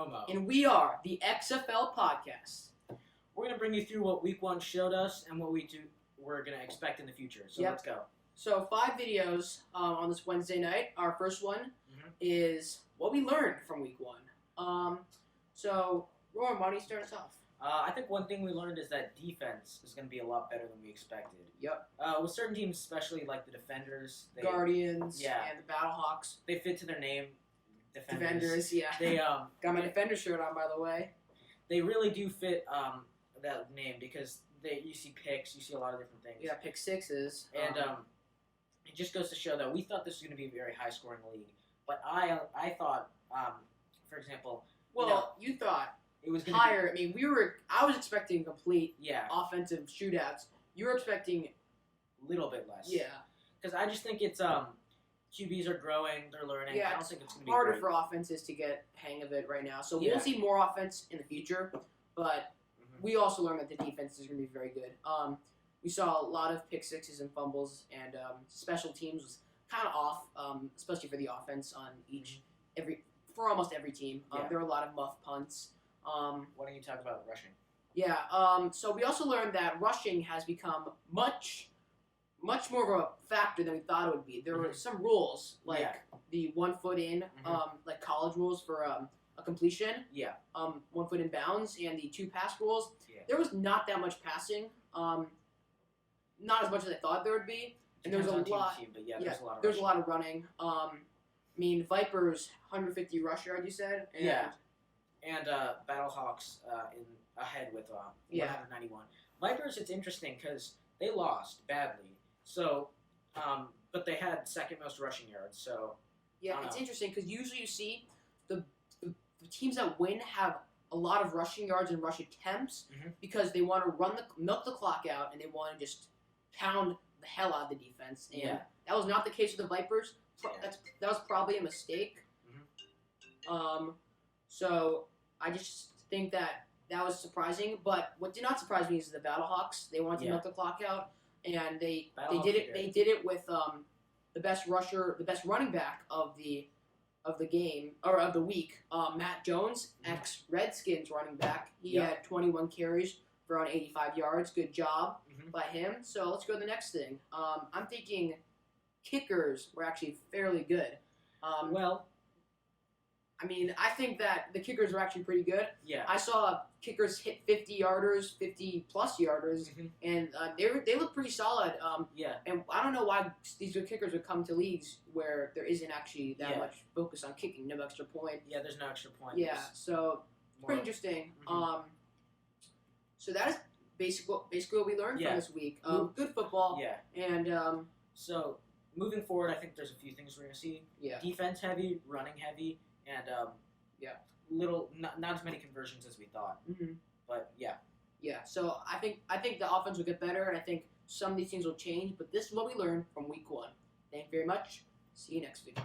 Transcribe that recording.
Romo. And we are the XFL Podcast. We're going to bring you through what Week 1 showed us and what we're going to expect in the future. So let's go. So 5 videos on this Wednesday night. Our first one is what we learned from Week 1. So, Roman, why don't you start us off? I think one thing we learned is that defense is going to be a lot better than we expected. Yep. With certain teams, especially like the Defenders. Guardians and the Battlehawks. They fit to their name. Defenders, yeah. They got my Defender shirt on, by the way. They really do fit that name because you see picks, you see a lot of different things. Yeah, pick sixes. And it just goes to show that we thought this was going to be a very high-scoring league. But I thought, for example... Well, you thought it was higher. I mean, I was expecting complete offensive shootouts. You were expecting... a little bit less. Yeah. Because I just think it's... QBs are growing, they're learning. Yeah, I don't think it's going to be harder great. for offenses to get hang of it right now. So we'll see more offense in the future, but we also learned that the defense is going to be very good. We saw a lot of pick sixes and fumbles, and special teams was kind of off, especially for the offense on for almost every team. There were a lot of muff punts. Why don't you talk about rushing? Yeah, so we also learned that rushing has become much more of a factor than we thought it would be. There were some rules, like the 1 foot in, like college rules for a completion. Yeah. 1 foot in bounds, and the 2 pass rules. Yeah. There was not that much passing. Not as much as I thought there would be. And there was a lot. There's a lot of running. I mean, Vipers 150 rush yard, you said. And And Battlehawks ahead with 191. Vipers, it's interesting because they lost badly. So, but they had second most rushing yards. So it's interesting because usually you see the teams that win have a lot of rushing yards and rush attempts because they want to milk the clock out and they want to just pound the hell out of the defense. And that was not the case with the Vipers. That was probably a mistake. So I just think that was surprising. But what did not surprise me is the Battlehawks. They wanted to milk the clock out. And they did it. They did it with the best running back of the game or of the week, Matt Jones, ex-Redskins running back. He had 21 carries for around 85 yards. Good job by him. So let's go to the next thing. I'm thinking kickers were actually fairly good. I mean, I think that the kickers were actually pretty good. Yeah. I saw kickers hit 50-yarders, 50-plus yarders, and they look pretty solid. And I don't know why these good kickers would come to leagues where there isn't actually that much focus on kicking, no extra point. Yeah, there's no extra point. Yeah, so it's pretty interesting. So that is basically what we learned from this week. Good football. Yeah. And so moving forward, I think there's a few things we're gonna see. Yeah. Defense heavy, running heavy. And not as many conversions as we thought. But yeah. So I think the offense will get better, and I think some of these things will change. But this is what we learned from Week 1. Thank you very much. See you next video.